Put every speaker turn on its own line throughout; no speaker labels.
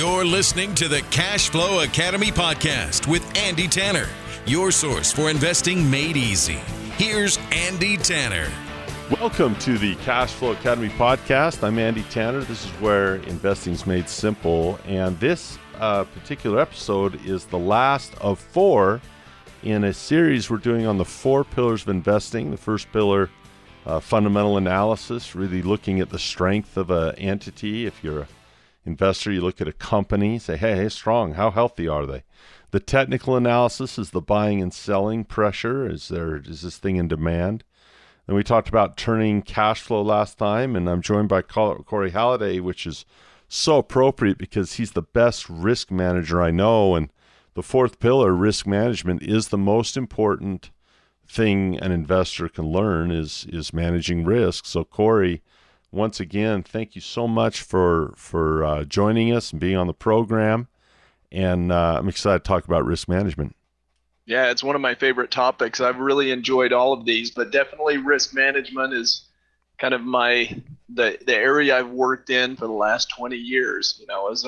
You're listening to the Cash Flow Academy podcast with Andy Tanner, your source for investing made easy. Here's Andy Tanner.
Welcome to the Cash Flow Academy podcast. I'm Andy Tanner. This is where investing is made simple. And this particular episode is the last of 4 in a series we're doing on the 4 pillars of investing. The first pillar, fundamental analysis, really looking at the strength of an entity. If you're an investor, you look at a company, say, hey, strong. How healthy are they? The technical analysis is the buying and selling pressure. Is this thing in demand? Then we talked about turning cash flow last time, and I'm joined by Corey Halliday, which is so appropriate because he's the best risk manager I know. And the 4th pillar, risk management, is the most important thing an investor can learn is managing risk. So Corey, once again, thank you so much for joining us and being on the program. And I'm excited to talk about risk management.
Yeah, it's one of my favorite topics. I've really enjoyed all of these, but definitely risk management is kind of the area I've worked in for the last 20 years. You know, as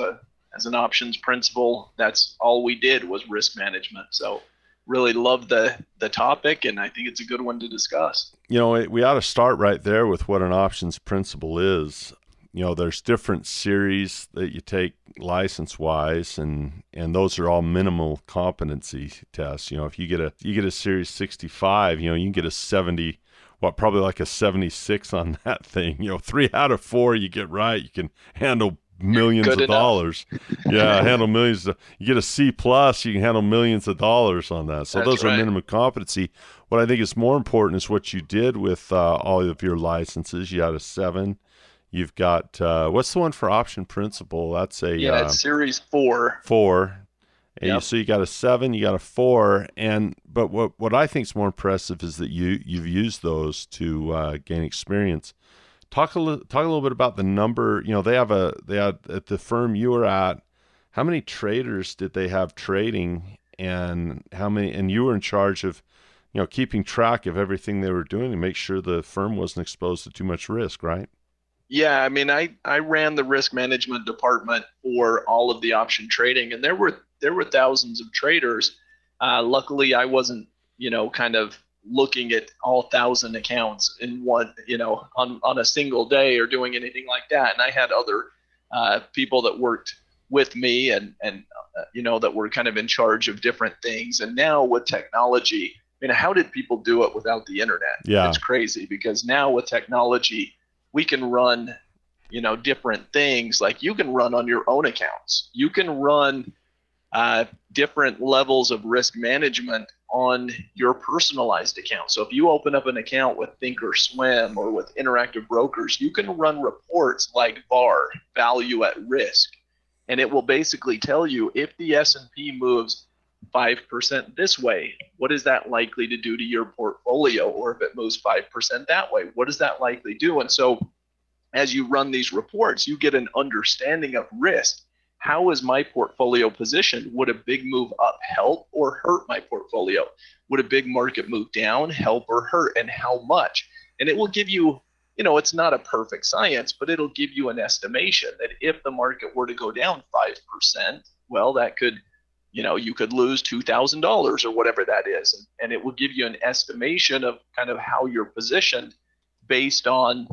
an options principal, that's all we did was risk management. So really love the topic, and I think it's a good one to discuss.
You know, we ought to start right there with what an options principal is. You know, there's different series that you take license-wise, and those are all minimal competency tests. You know, if you get a Series 65, you know, you can get a 70, probably like a 76 on that thing. You know, 3 out of 4 you get right, you can handle millions of dollars. Yeah, handle millions. You get a C+, you can handle millions of dollars on that. So those are minimum competency. What I think is more important is what you did with all of your licenses. You had a 7. You've got, what's the one for option principal? That's
it's Series 4.
4.
Yep.
So you got a 7, you got a 4. But what I think is more impressive is that you've used those to gain experience. Talk a little bit about the number. You know, they had at the firm you were at, how many traders did they have trading, and how many? And you were in charge of, you know, keeping track of everything they were doing to make sure the firm wasn't exposed to too much risk, right?
Yeah, I mean, I ran the risk management department for all of the option trading, and there were thousands of traders. Luckily, I wasn't, you know, kind of looking at all 1,000 accounts in one, you know, on a single day or doing anything like that. And I had other people that worked with me and you know, that were kind of in charge of different things. And now with technology, I mean, how did people do it without the internet?
Yeah,
it's crazy, because now with technology, we can run, you know, different things. Like you can run on your own accounts. You can run different levels of risk management on your personalized account. So if you open up an account with Thinkorswim or with Interactive Brokers, you can run reports like VAR, value at risk, and it will basically tell you if the S&P moves 5% this way, what is that likely to do to your portfolio? Or if it moves 5% that way, what does that likely do? And so as you run these reports, you get an understanding of risk. How is my portfolio positioned? Would a big move up help or hurt my portfolio? Would a big market move down help or hurt, and how much? And it will give you, you know, it's not a perfect science, but it'll give you an estimation that if the market were to go down 5%, well, that could, you know, you could lose $2,000 or whatever that is. And it will give you an estimation of kind of how you're positioned based on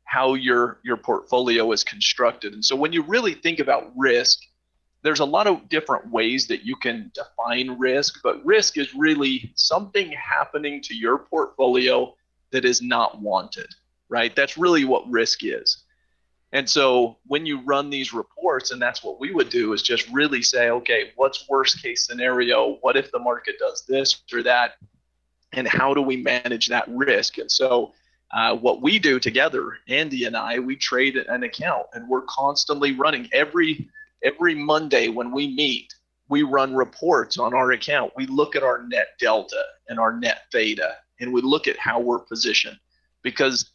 how your portfolio is constructed. And so when you really think about risk, there's a lot of different ways that you can define risk, but risk is really something happening to your portfolio that is not wanted, right? That's really what risk is. And so when you run these reports, and that's what we would do, is just really say, okay, what's worst case scenario? What if the market does this or that? And how do we manage that risk? And so what we do together, Andy and I, we trade an account, and we're constantly running. Every Monday when we meet, we run reports on our account. We look at our net delta and our net theta, and we look at how we're positioned. Because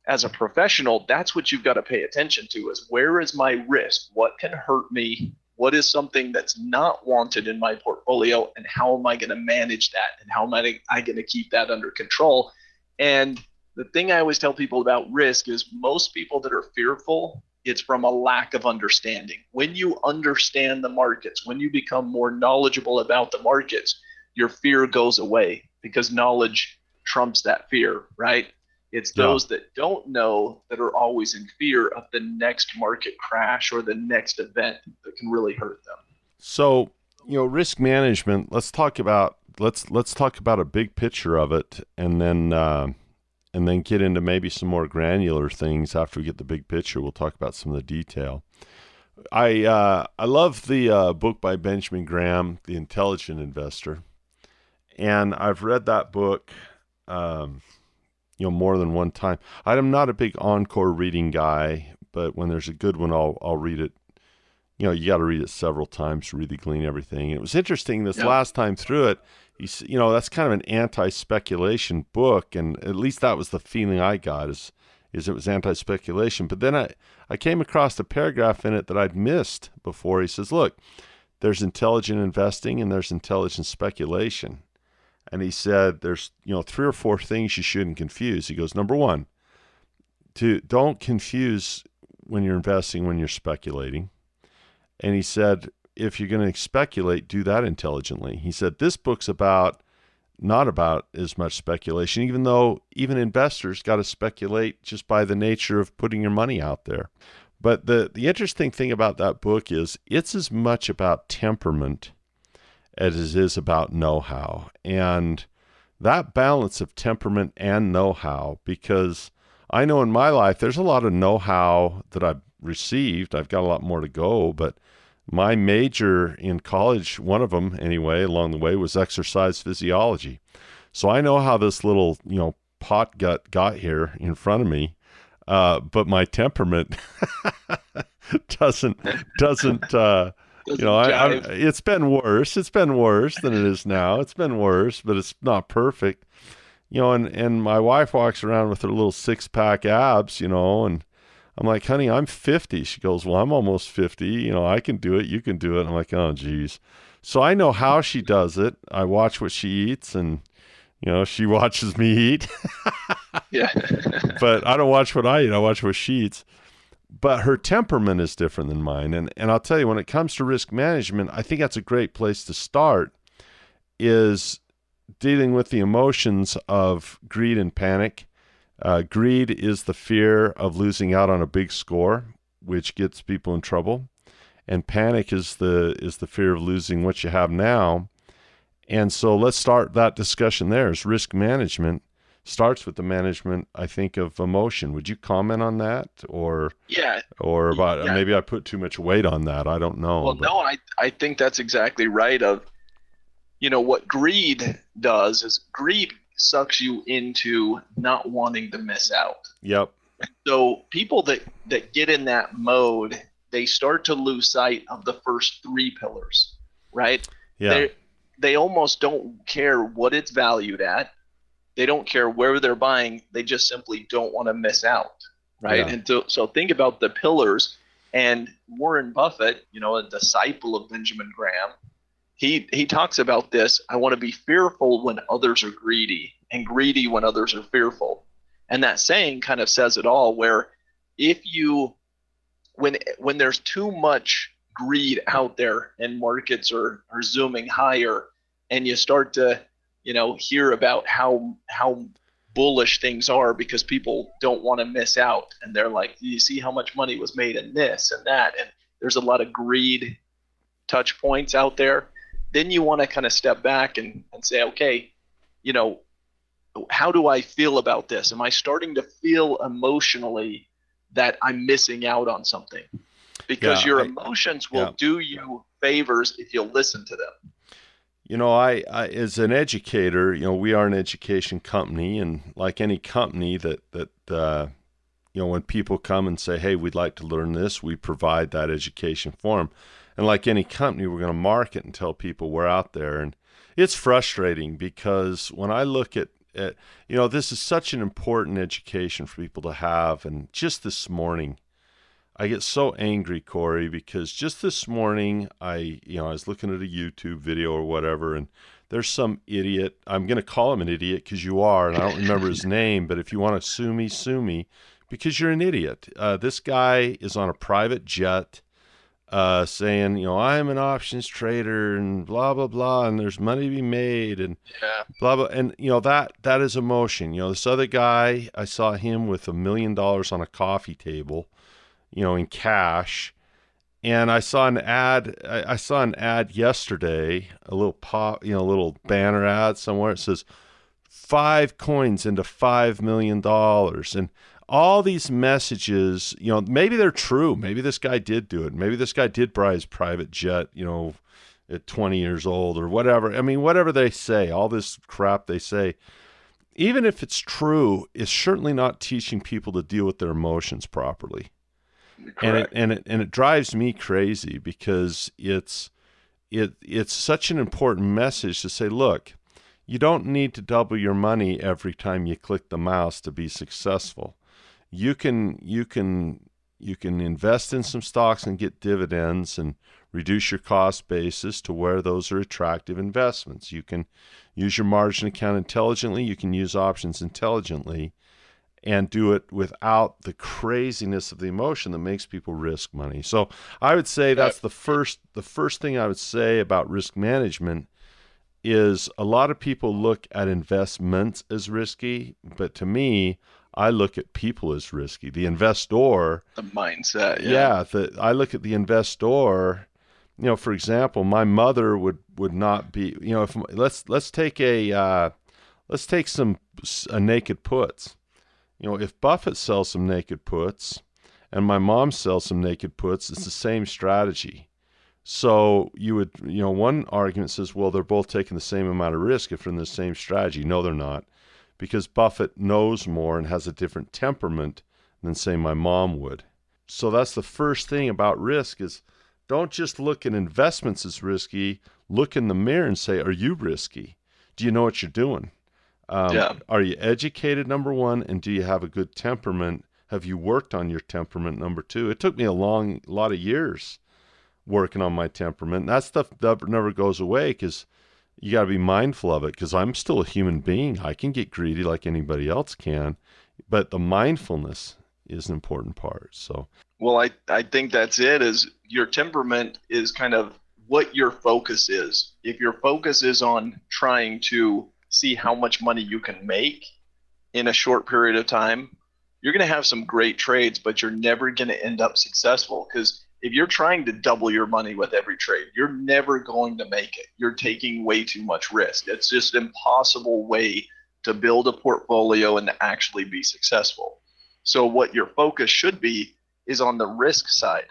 as a professional, that's what you've got to pay attention to, is where is my risk? What can hurt me? What is something that's not wanted in my portfolio? And how am I going to manage that? And how am I going to keep that under control? And the thing I always tell people about risk is most people that are fearful it's from a lack of understanding. When you understand the markets, when you become more knowledgeable about the markets, your fear goes away because knowledge trumps that fear, right? It's
Yeah.
those that don't know that are always in fear of the next market crash or the next event that can really hurt them.
So, risk management, let's talk about a big picture of it, and then get into maybe some more granular things after we get the big picture. We'll talk about some of the detail. I love the book by Benjamin Graham, The Intelligent Investor, and I've read that book more than one time. I'm not a big encore reading guy, but when there's a good one, I'll read it. You got to read it several times to really glean everything. And it was interesting this last time through it. That's kind of an anti-speculation book, and at least that was the feeling I got is it was anti-speculation. But then I came across a paragraph in it that I'd missed before. He says, look, there's intelligent investing and there's intelligent speculation. And he said there's 3 or 4 things you shouldn't confuse. He goes, number one, don't confuse when you're investing when you're speculating. And he said, if you're going to speculate, do that intelligently. He said, this book's not about as much speculation, even though even investors got to speculate just by the nature of putting your money out there. But the interesting thing about that book is it's as much about temperament as it is about know-how. And that balance of temperament and know-how, because I know in my life there's a lot of know-how that I've received. I've got a lot more to go, but my major in college, one of them anyway, along the way, was exercise physiology. So I know how this little, pot gut got here in front of me, but my temperament doesn't. It's been worse. It's been worse than it is now. It's been worse, but it's not perfect. And my wife walks around with her little 6-pack abs, and I'm like, honey, I'm 50. She goes, well, I'm almost 50. I can do it. You can do it. I'm like, oh, geez. So I know how she does it. I watch what she eats, and, she watches me eat.
Yeah.
But I don't watch what I eat. I watch what she eats. But her temperament is different than mine. And I'll tell you, when it comes to risk management, I think that's a great place to start, is dealing with the emotions of greed and panic. Greed is the fear of losing out on a big score, which gets people in trouble. And panic is the fear of losing what you have now. And so let's start that discussion there. Is risk management starts with the management, I think, of emotion. Would you comment on that? Or maybe I put too much weight on that. I don't know.
Well, no, I think that's exactly right. What greed does is greed sucks you into not wanting to miss out.
Yep.
So people that get in that mode, they start to lose sight of the first 3 pillars, right?
Yeah.
They almost don't care what it's valued at. They don't care where they're buying. They just simply don't want to miss out, right?
Yeah.
And so think about the pillars. And Warren Buffett, a disciple of Benjamin Graham, he talks about this. I want to be fearful when others are greedy, and greedy when others are fearful. And that saying kind of says it all, where when there's too much greed out there and markets are zooming higher, and you start to hear about how bullish things are because people don't want to miss out, and they're like, you see how much money was made in this and that, and there's a lot of greed touch points out there. Then you want to kind of step back and say, okay, how do I feel about this? Am I starting to feel emotionally that I'm missing out on something? Because your emotions will do you favors if you'll listen to them.
I as an educator, we are an education company, and like any company that when people come and say, hey, we'd like to learn this, we provide that education for them. And like any company, we're going to market and tell people we're out there. And it's frustrating because when I look at this is such an important education for people to have. And just this morning, I get so angry, Corey, because just this morning, I was looking at a YouTube video or whatever, and there's some idiot. I'm going to call him an idiot because you are, and I don't remember his name, but if you want to sue me, because you're an idiot. This guy is on a private jet saying, I'm an options trader and blah, blah, blah, and there's money to be made and blah, blah. And, that is emotion. This other guy, I saw him with $1 million on a coffee table, in cash. And I saw an ad. I saw an ad yesterday, a little a little banner ad somewhere. It says 5 coins into $5 million, and all these messages. Maybe they're true. Maybe this guy did do it. Maybe this guy did buy his private jet. At 20 years old or whatever. I mean, whatever they say, all this crap they say. Even if it's true, it's certainly not teaching people to deal with their emotions properly.
Correct.
And it drives me crazy because it's such an important message to say, look, you don't need to double your money every time you click the mouse to be successful. You can invest in some stocks and get dividends and reduce your cost basis to where those are attractive investments. You can use your margin account intelligently. You can use options intelligently. And do it without the craziness of the emotion that makes people risk money. So I would say that's the first thing I would say about risk management is a lot of people look at investments as risky, but to me, I look at people as risky. The investor,
the mindset.
I look at the investor. For example, my mother would not be. If let's take a naked puts. If Buffett sells some naked puts and my mom sells some naked puts, it's the same strategy. So you would, one argument says, well, they're both taking the same amount of risk if they're in the same strategy. No, they're not, because Buffett knows more and has a different temperament than, say, my mom would. So that's the first thing about risk is don't just look at investments as risky. Look in the mirror and say, are you risky? Do you know what you're doing? Are you educated, number one, and do you have a good temperament? Have you worked on your temperament, number two? It took me a lot of years working on my temperament. That stuff never goes away because you got to be mindful of it because I'm still a human being. I can get greedy like anybody else can, but the mindfulness is an important part. So,
well, I think that's it. Is your temperament is kind of what your focus is. If your focus is on trying to see how much money you can make in a short period of time, you're going to have some great trades, but you're never going to end up successful because if you're trying to double your money with every trade, you're never going to make it. You're taking way too much risk. It's just an impossible way to build a portfolio and to actually be successful. So what your focus should be is on the risk side.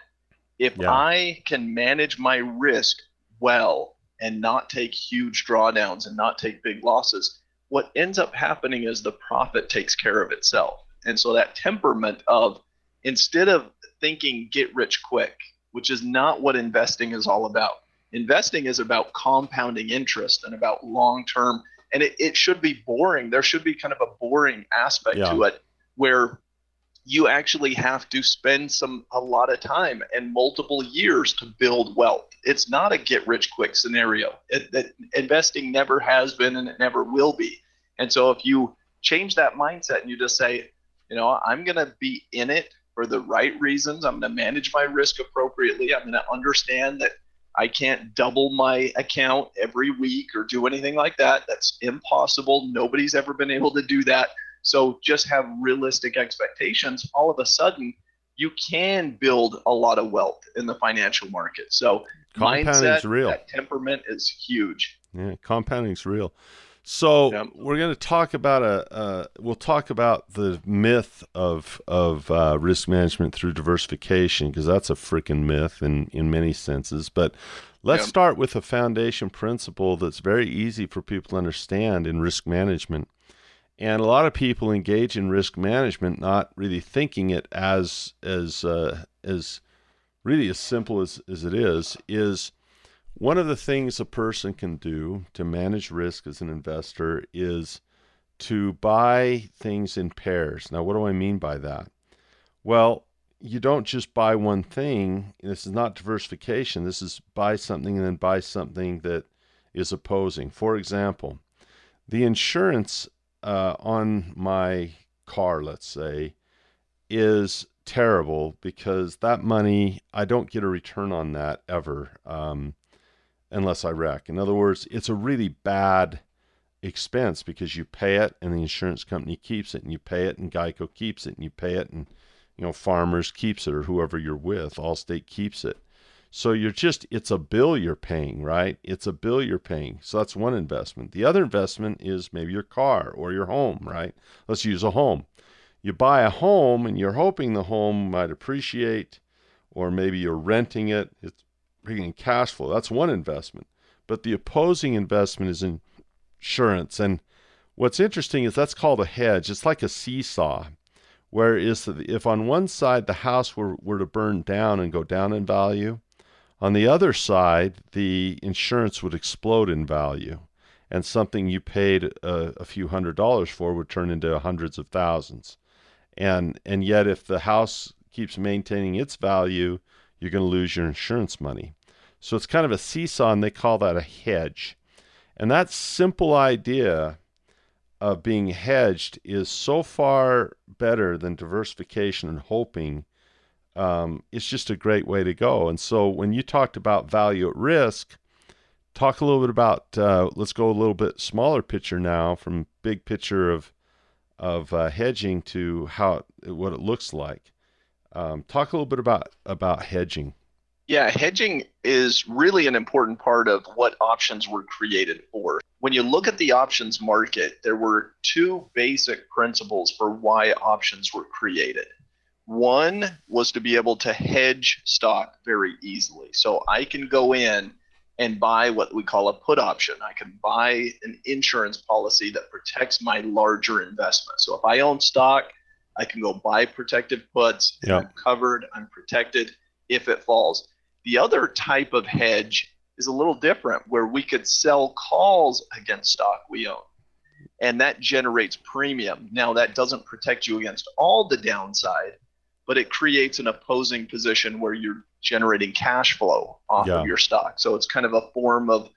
If I can manage my risk well and not take huge drawdowns and not take big losses, what ends up happening is the profit takes care of itself. And so that temperament of, instead of thinking get rich quick, which is not what investing is all about. Investing is about compounding interest and about long-term, and it should be boring. There should be kind of a boring aspect to it where you actually have to spend a lot of time and multiple years to build wealth. It's not a get rich quick scenario. Investing never has been and it never will be. And so if you change that mindset and you just say, I'm going to be in it for the right reasons. I'm going to manage my risk appropriately. I'm going to understand that I can't double my account every week or do anything like that. That's impossible. Nobody's ever been able to do that. So just have realistic expectations. All of a sudden, you can build a lot of wealth in the financial market. So mindset,
real.
That temperament is huge.
Yeah, compounding's real. So we're going to talk about we'll talk about the myth of risk management through diversification, because that's a freaking myth in many senses. But let's start with a foundation principle that's very easy for people to understand in risk management. And a lot of people engage in risk management not really thinking it as really as simple as it is one of the things a person can do to manage risk as an investor is to buy things in pairs. Now, what do I mean by that? Well, you don't just buy one thing. This is not diversification. This is buy something and then buy something that is opposing. For example, the insurance on my car, let's say, is terrible because that money, I don't get a return on that ever, unless I wreck. In other words, it's a really bad expense because you pay it and the insurance company keeps it, and you pay it and Geico keeps it, and you pay it and Farmers keeps it, or whoever you're with, Allstate keeps it. So it's a bill you're paying, right? It's a bill you're paying. So that's one investment. The other investment is maybe your car or your home, right? Let's use a home. You buy a home and you're hoping the home might appreciate, or maybe you're renting it. It's bringing cash flow. That's one investment. But the opposing investment is insurance. And what's interesting is that's called a hedge. It's like a seesaw, where if on one side the house were to burn down and go down in value, on the other side, the insurance would explode in value, and something you paid a few $100s for would turn into hundreds of thousands. And yet, if the house keeps maintaining its value, you're going to lose your insurance money. So it's kind of a seesaw, and they call that a hedge. And that simple idea of being hedged is so far better than diversification and hoping. It's just a great way to go. And so when you talked about value at risk, talk a little bit about, let's go a little bit smaller picture now, from big picture of hedging to what it looks like. Talk a little bit about hedging.
Yeah, hedging is really an important part of what options were created for. When you look at the options market, there were two basic principles for why options were created. One was to be able to hedge stock very easily. So I can go in and buy what we call a put option. I can buy an insurance policy that protects my larger investment. So if I own stock, I can go buy protective puts.
Yep.
I'm covered, I'm protected if it falls. The other type of hedge is a little different, where we could sell calls against stock we own, and that generates premium. Now, that doesn't protect you against all the downside, but it creates an opposing position where you're generating cash flow off of your stock. So it's kind of a form of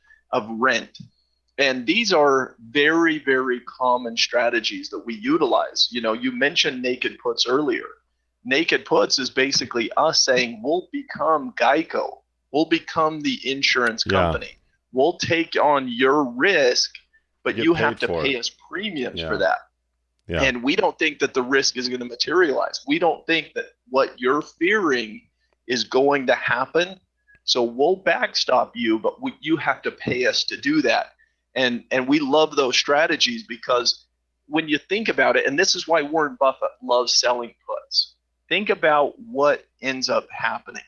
rent. And these are very, very common strategies that we utilize. You mentioned naked puts earlier. Naked puts is basically us saying, we'll become Geico. We'll become the insurance company. We'll take on your risk, but you have to pay us premiums for that. Yeah. And we don't think that the risk is going to materialize. We don't think that what you're fearing is going to happen. So we'll backstop you, but you have to pay us to do that. And we love those strategies because when you think about it, and this is why Warren Buffett loves selling puts, think about what ends up happening.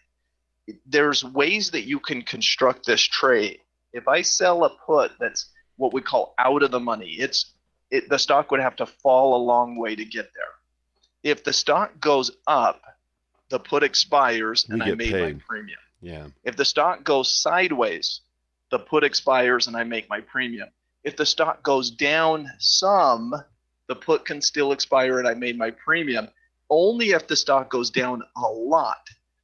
There's ways that you can construct this trade. If I sell a put that's what we call out of the money, the stock would have to fall a long way to get there. If the stock goes up, the put expires and I made my premium.
Yeah.
If the stock goes sideways, the put expires and I make my premium. If the stock goes down some, the put can still expire and I made my premium. Only if the stock goes down a lot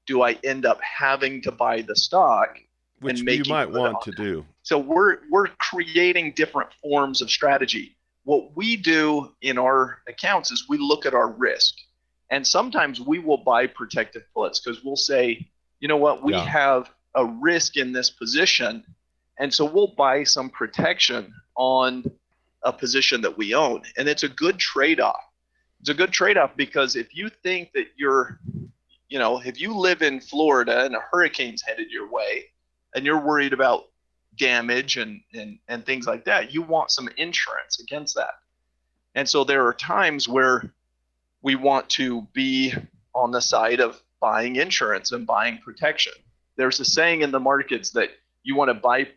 do I end up having to buy the stock,
which you might want to do.
So we're creating different forms of strategy. What we do in our accounts is we look at our risk. And sometimes we will buy protective puts because we'll say, you know what, we have a risk in this position. And so we'll buy some protection on a position that we own. And it's a good trade-off. It's a good trade-off because if you think that if you live in Florida and a hurricane's headed your way and you're worried about damage and things like that, you want some insurance against that. And so there are times where we want to be on the side of buying insurance and buying protection. There's a saying in the markets that you want to buy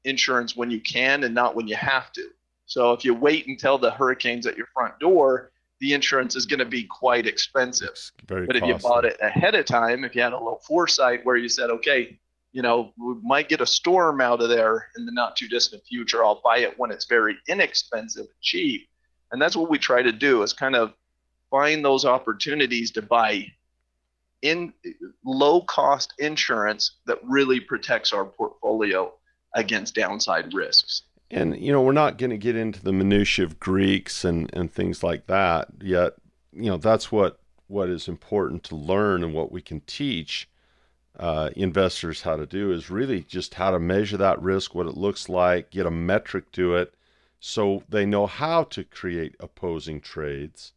insurance when you can and not when you have to. So if you wait until the hurricane's at your front door, the insurance is going to be quite expensive. But if you bought it ahead of time, if you had a little foresight where you said, okay, we might get a storm out of there in the not too distant future, I'll buy it when it's very inexpensive and cheap. And that's what we try to do, is kind of find those opportunities to buy in low cost insurance that really protects our portfolio against downside risks.
And, we're not going to get into the minutiae of Greeks and things like that yet. That's what what is important to learn and what we can teach investors how to do is really just how to measure that risk, what it looks like, get a metric to it, so they know how to create opposing trades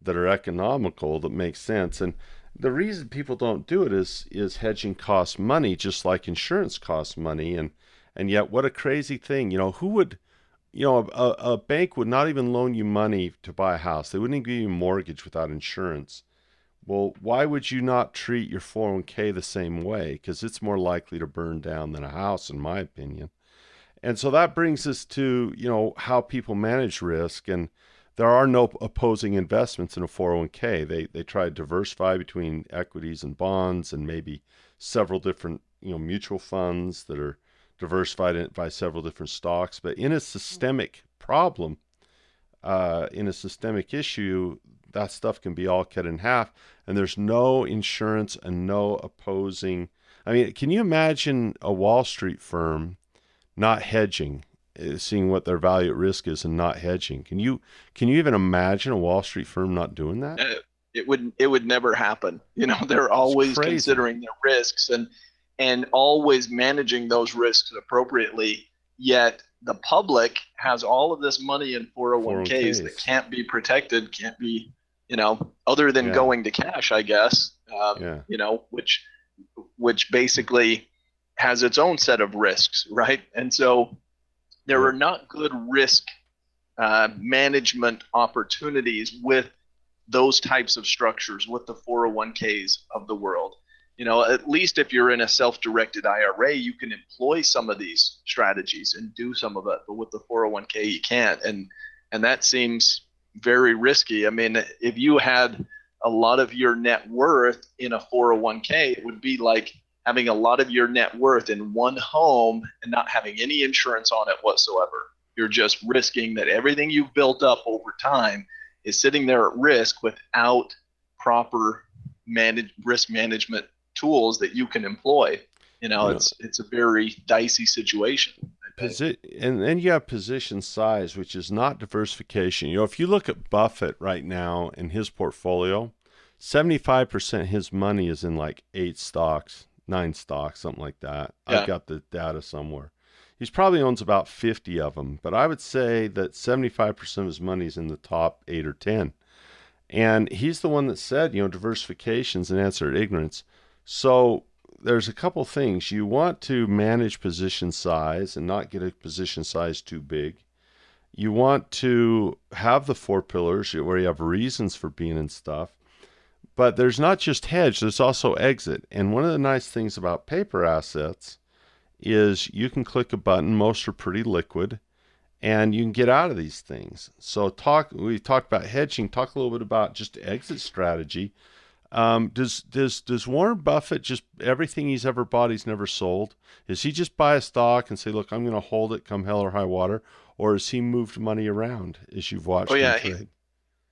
that are economical, that make sense. And the reason people don't do it is hedging costs money, just like insurance costs money. And yet, what a crazy thing. Who would, a bank would not even loan you money to buy a house. They wouldn't even give you a mortgage without insurance. Well, why would you not treat your 401k the same way? Because it's more likely to burn down than a house, in my opinion. And so that brings us to, how people manage risk. And there are no opposing investments in a 401k. They try to diversify between equities and bonds and maybe several different, mutual funds that are diversified by several different stocks. But in a systemic problem, in a systemic issue, that stuff can be all cut in half, and there's no insurance and no opposing. I mean, can you imagine a Wall Street firm not hedging, seeing what their value at risk is and not hedging? Can you even imagine a Wall Street firm not doing that?
It would never happen. They're always considering their risks and always managing those risks appropriately. Yet the public has all of this money in 401ks that can't be protected, can't be, other than going to cash, I guess, which basically has its own set of risks, right? And so there are not good risk management opportunities with those types of structures, with the 401ks of the world. At least if you're in a self-directed IRA, you can employ some of these strategies and do some of it, but with the 401k, you can't. And that seems very risky. I mean, if you had a lot of your net worth in a 401k, it would be like having a lot of your net worth in one home and not having any insurance on it whatsoever. You're just risking that everything you've built up over time is sitting there at risk without proper risk management tools that you can employ. It's a very dicey situation.
And then you have position size, which is not diversification. If you look at Buffett right now in his portfolio, 75% of his money is in like 8 stocks, 9 stocks, something like that. Yeah. I've got the data somewhere. He probably owns about 50 of them, but I would say that 75% of his money is in the top 8 or 10. And he's the one that said, diversification is an answer to ignorance. So there's a couple things. You want to manage position size and not get a position size too big. You want to have the 4 pillars where you have reasons for being in stuff. But there's not just hedge, there's also exit. And one of the nice things about paper assets is you can click a button. Most are pretty liquid, and you can get out of these things. So we talked about hedging. Talk a little bit about just exit strategy. Does Warren Buffett just everything he's ever bought, he's never sold? Is he just buy a stock and say, look, I'm going to hold it come hell or high water? Or has he moved money around as you've watched him trade?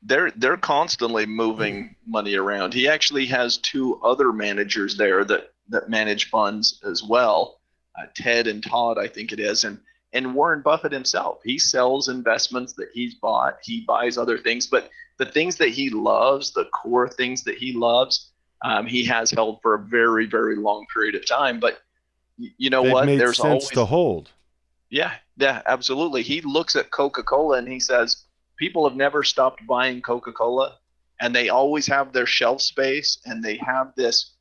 They're constantly moving money around. He actually has 2 other managers there that manage funds as well. Ted and Todd, I think it is. And Warren Buffett himself, he sells investments that he's bought. He buys other things, but the things that he loves, the core things that he loves, he has held for a very, very long period of time. But
there's always to hold.
Yeah, absolutely. He looks at Coca-Cola and he says, people have never stopped buying Coca-Cola, and they always have their shelf space, and they have this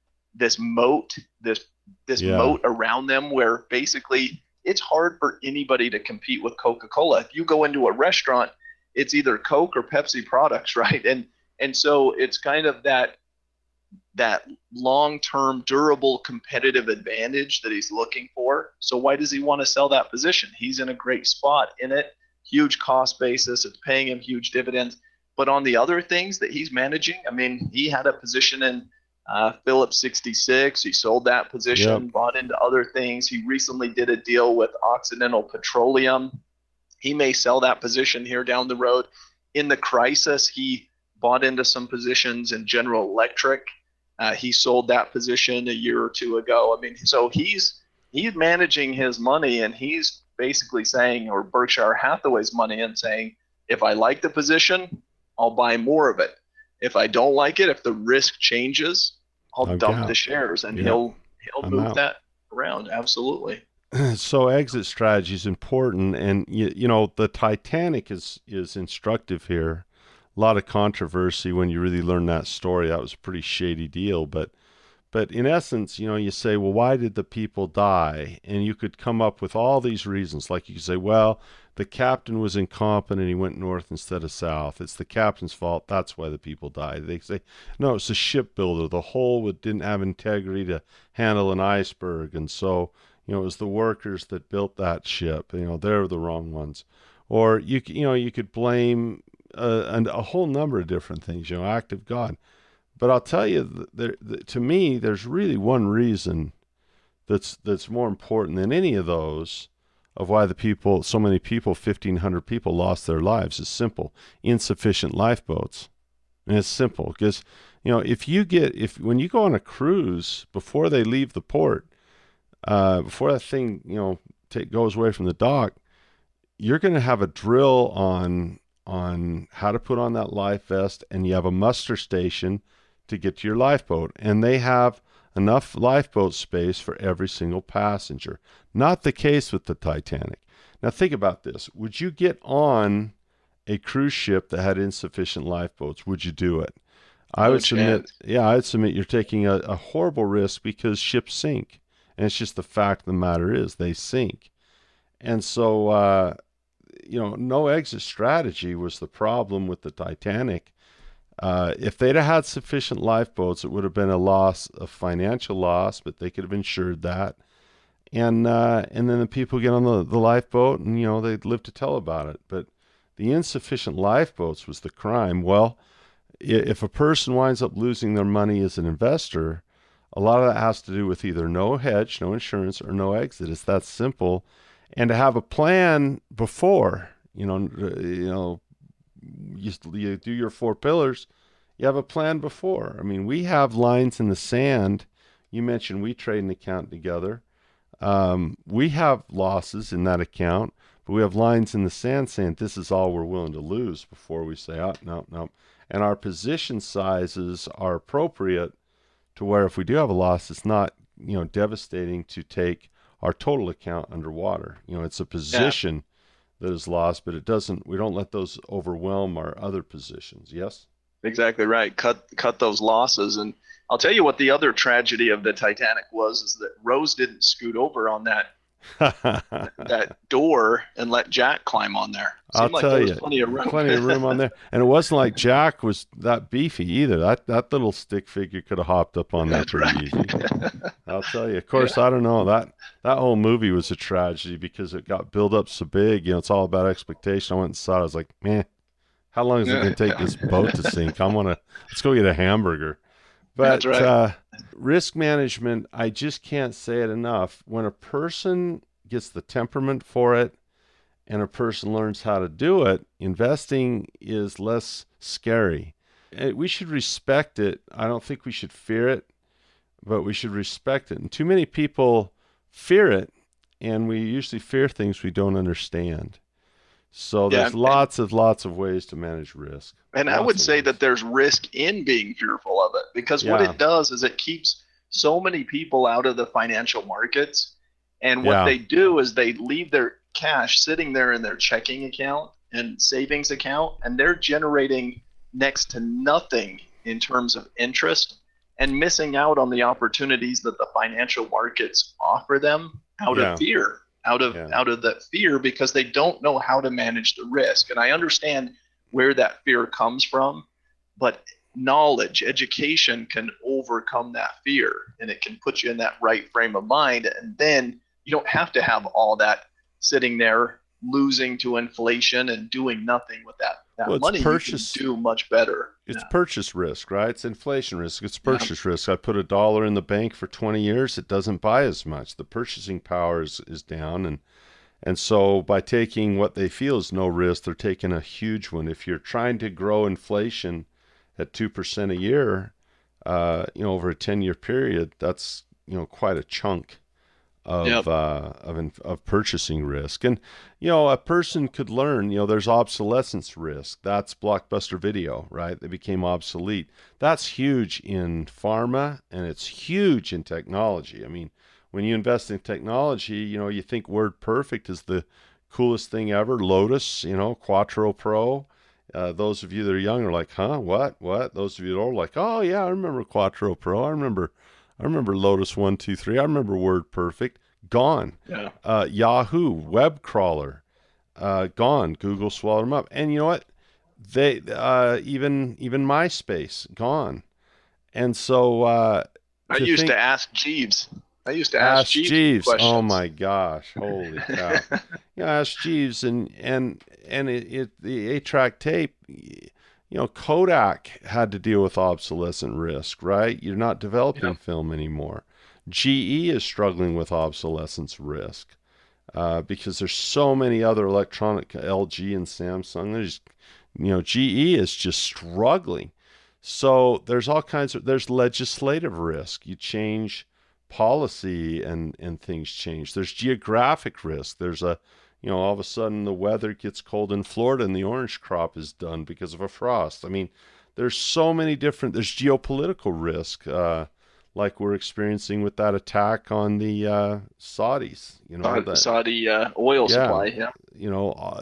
moat, this moat around them where basically it's hard for anybody to compete with Coca-Cola. If you go into a restaurant, it's either Coke or Pepsi products, right? And so it's kind of that long-term durable competitive advantage that he's looking for. So why does he want to sell that position? He's in a great spot in it, huge cost basis. It's paying him huge dividends. But on the other things that he's managing, I mean, he had a position in Phillips 66. He sold that position, bought into other things. He recently did a deal with Occidental Petroleum. He may sell that position here down the road. In the crisis, he bought into some positions in General Electric. He sold that position a year or 2 ago. I mean, so he's managing his money, and he's basically saying, or Berkshire Hathaway's money, and saying, if I like the position, I'll buy more of it. If I don't like it, if the risk changes, I'll
I'm
dump
out.
the shares, and
Yeah.
he'll
I'm
move
out.
that around. Absolutely.
So exit strategy is important, and the Titanic is instructive here. A lot of controversy when you really learn that story. That was a pretty shady deal, but in essence, you say, well, why did the people die? And you could come up with all these reasons. Like you could say, well, the captain was incompetent. He went north instead of south. It's the captain's fault. That's why the people died. They say, no, it's the shipbuilder. The hull didn't have integrity to handle an iceberg. And so, it was the workers that built that ship. They're the wrong ones. Or you could blame a whole number of different things, act of God. But I'll tell you, to me, there's really one reason that's more important than any of those of why so many people, 1,500 people lost their lives. It's simple: insufficient lifeboats. And it's simple because, when you go on a cruise, before they leave the port, before that thing, goes away from the dock, you're going to have a drill on how to put on that life vest, and you have a muster station to get to your lifeboat, and they have enough lifeboat space for every single passenger. Not the case with the Titanic. Now think about this. Would you get on a cruise ship that had insufficient lifeboats? Would you do it? I would submit you're taking a horrible risk, because ships sink. And it's just the fact of the matter is they sink. And so, no exit strategy was the problem with the Titanic. If they'd have had sufficient lifeboats, it would have been a financial loss, but they could have insured that. And then the people get on the lifeboat, and, they'd live to tell about it. But the insufficient lifeboats was the crime. Well, if a person winds up losing their money as an investor, a lot of that has to do with either no hedge, no insurance, or no exit. It's that simple. And to have a plan before, you do your 4 pillars, you have a plan before. I mean, we have lines in the sand. You mentioned we trade an account together. We have losses in that account, but we have lines in the sand saying this is all we're willing to lose before we say, oh, no. And our position sizes are appropriate to where if we do have a loss, it's not, devastating to take our total account underwater. It's a position that is lost, but we don't let those overwhelm our other positions. Yes?
Exactly right. Cut those losses. And I'll tell you what the other tragedy of the Titanic is that Rose didn't scoot over on that door and let Jack climb on there.
I'll tell you,
plenty of
room on there. And it wasn't like Jack was that beefy either. That little stick figure could have hopped up on that pretty easy. I'll tell you. Of course, I don't know. That whole movie was a tragedy because it got built up so big. It's all about expectation. I went and saw it. I was like, man, how long is it going to take this boat to sink? Let's go get a hamburger. But risk management, I just can't say it enough. When a person gets the temperament for it and a person learns how to do it, investing is less scary. We should respect it. I don't think we should fear it, but we should respect it. And too many people fear it, and we usually fear things we don't understand. So there's lots of ways to manage risk.
And I would say that there's risk in being fearful of it, because what it does is it keeps so many people out of the financial markets. And what they do is they leave their cash sitting there in their checking account and savings account, and they're generating next to nothing in terms of interest, and missing out on the opportunities that the financial markets offer them out of fear. Out of that fear, because they don't know how to manage the risk. And I understand where that fear comes from, but knowledge, education can overcome that fear, and it can put you in that right frame of mind. And then you don't have to have all that sitting there losing to inflation and doing nothing with that money. You can do much better.
It's purchase risk, right? It's inflation risk. It's purchase risk. I put $1 in the bank for 20 years. It doesn't buy as much. The purchasing power is down. And so by taking what they feel is no risk, they're taking a huge one. If you're trying to grow inflation at 2% a year, over a 10-year period, that's, quite a chunk of
Yep.
of purchasing risk. And a person could learn. There's obsolescence risk. That's Blockbuster Video, right? They became obsolete. That's huge in pharma, and it's huge in technology. I mean, when you invest in technology, you think WordPerfect is the coolest thing ever. Lotus, Quattro Pro. Those of you that are young are like, huh? What? Those of you that are old are like, oh yeah, I remember Quattro Pro. I remember Lotus 123. I remember WordPerfect. Gone.
Yeah.
Yahoo web crawler. Gone. Google swallowed them up. And you know what? They even MySpace gone. And so
I
to
used to
think,
ask Jeeves. I used to ask
Ask
Jeeves
Jeeves. Oh
questions.
my gosh! Holy cow! Ask Jeeves, and the 8-track tape. Kodak had to deal with obsolescent risk, right? You're not developing
Yep.
film anymore. GE is struggling with obsolescence risk because there's so many other electronic LG and Samsung. GE is just struggling. So there's all kinds of there's legislative risk. You change policy and things change. There's geographic risk. There's all of a sudden the weather gets cold in Florida and the orange crop is done because of a frost. I mean, there's so many different, there's geopolitical risk, like we're experiencing with that attack on the Saudis,
Saudi oil
yeah,
supply. Yeah.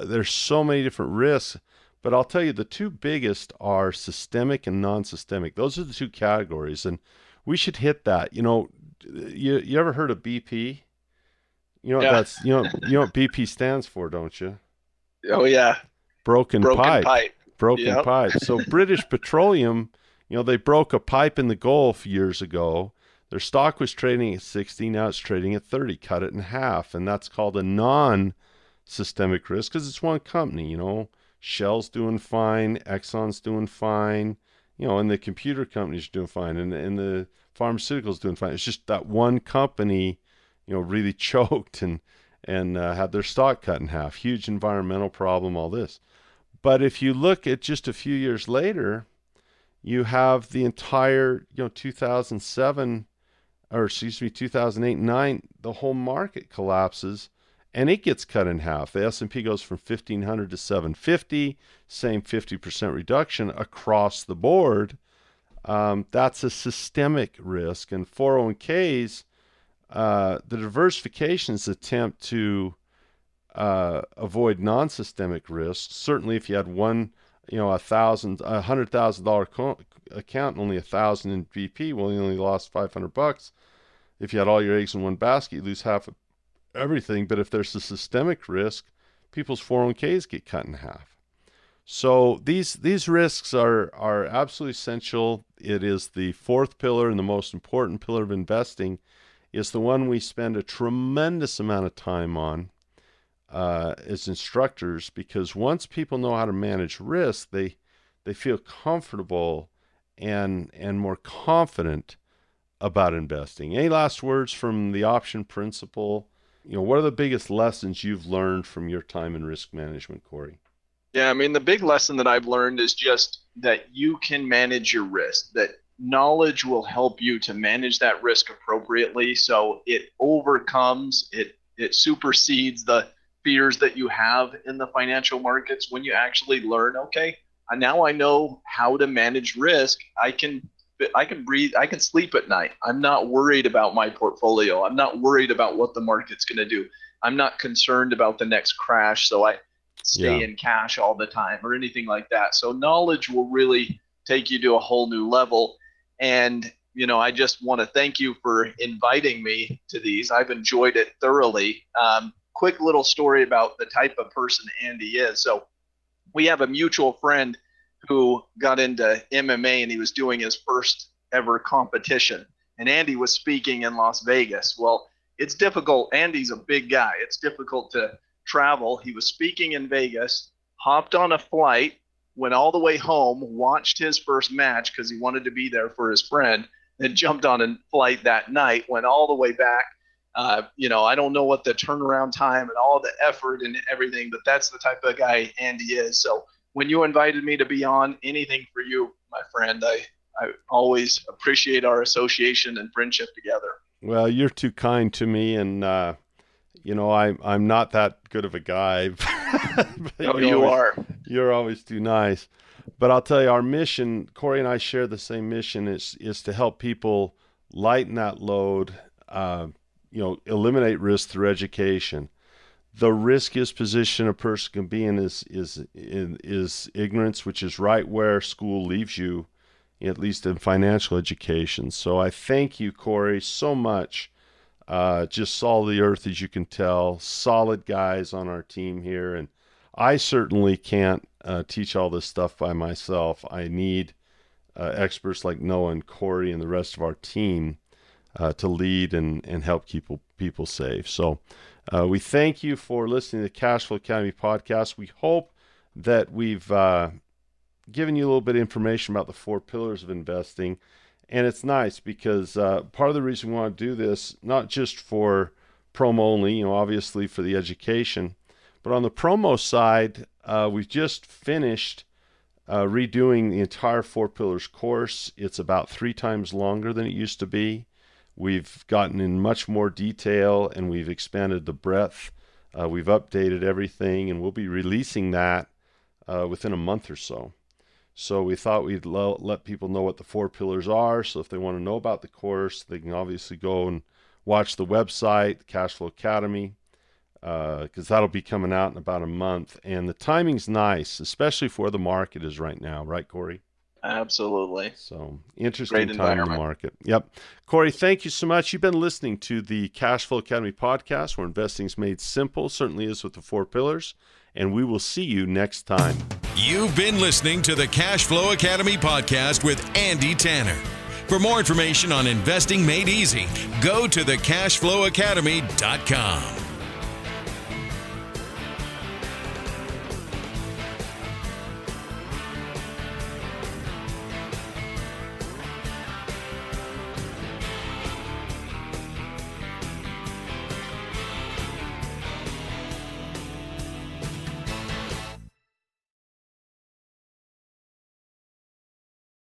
there's so many different risks. But I'll tell you, the two biggest are systemic and non-systemic. Those are the two categories, and we should hit that. You ever heard of BP? You know what
Yeah.
that's you know what BP stands for, don't you?
Oh yeah.
Broken
Broken
pipe.
pipe.
Broken
Yep.
pipe. So British Petroleum, they broke a pipe in the Gulf years ago. Their stock was trading at 60, now it's trading at 30. Cut it in half, and that's called a non-systemic risk because it's one company. Shell's doing fine, Exxon's doing fine, and the computer companies are doing fine, and the pharmaceuticals doing fine. It's just that one company, really choked and had their stock cut in half. Huge environmental problem, all this. But if you look at just a few years later, you have the entire, 2007, or excuse me, 2008 and 9, the whole market collapses and it gets cut in half. The S&P goes from 1,500 to 750, same 50% reduction across the board. That's a systemic risk. And 401ks, the diversifications attempt to avoid non-systemic risks. Certainly, if you had one, $100,000 account and only 1,000 in BP, well, you only lost $500. If you had all your eggs in one basket, you lose half of everything. But if there's a systemic risk, people's 401ks get cut in half. So these risks are absolutely essential. It is the fourth pillar and the most important pillar of investing. It's the one we spend a tremendous amount of time on as instructors, because once people know how to manage risk, they feel comfortable and more confident about investing. Any last words from the option principle? What are the biggest lessons you've learned from your time in risk management, Corey?
Yeah, I mean, the big lesson that I've learned is just that you can manage your risk, that knowledge will help you to manage that risk appropriately. So it overcomes, it supersedes the fears that you have in the financial markets when you actually learn, okay, now I know how to manage risk. I can breathe, I can sleep at night. I'm not worried about my portfolio. I'm not worried about what the market's going to do. I'm not concerned about the next crash, so I stay in cash all the time or anything like that. So knowledge will really take you to a whole new level. And I just want to thank you for inviting me to these. I've enjoyed it thoroughly. Quick little story about the type of person Andy is. So we have a mutual friend who got into MMA and he was doing his first ever competition. And Andy was speaking in Las Vegas. Well, it's difficult. Andy's a big guy. It's difficult to travel. He was speaking in Vegas, hopped on a flight, went all the way home, watched his first match because he wanted to be there for his friend, then jumped on a flight that night, went all the way back. I don't know what the turnaround time and all the effort and everything, but that's the type of guy Andy is. So when you invited me to be on, anything for you, my friend. I always appreciate our association and friendship together.
Well, you're too kind to me, and I'm not that good of a guy.
No, you are.
You're always too nice. But I'll tell you, our mission, Corey and I share the same mission, is to help people lighten that load, eliminate risk through education. The riskiest position a person can be in is ignorance, which is right where school leaves you, at least in financial education. So I thank you, Corey, so much. Just salt of the earth, as you can tell. Solid guys on our team here, and I certainly can't teach all this stuff by myself. I need experts like Noah and Corey and the rest of our team to lead and help keep people safe. So we thank you for listening to the Cash Flow Academy podcast. We hope that we've given you a little bit of information about the 4 pillars of investing. And it's nice because part of the reason we want to do this, not just for promo only, obviously for the education, but on the promo side, we've just finished redoing the entire 4 pillars course. It's about 3 times longer than it used to be. We've gotten in much more detail, and we've expanded the breadth. We've updated everything, and we'll be releasing that within a month or so. So we thought we'd let people know what the 4 pillars are. So if they want to know about the course, they can obviously go and watch the website, Cash Flow Academy, because that'll be coming out in about a month. And the timing's nice, especially for where the market is right now. Right, Corey?
Absolutely.
So interesting time in the market. Yep. Corey, thank you so much. You've been listening to the Cash Flow Academy podcast, where investing's made simple, certainly is with the 4 pillars. And we will see you next time.
You've been listening to the Cash Flow Academy podcast with Andy Tanner. For more information on investing made easy, go to thecashflowacademy.com.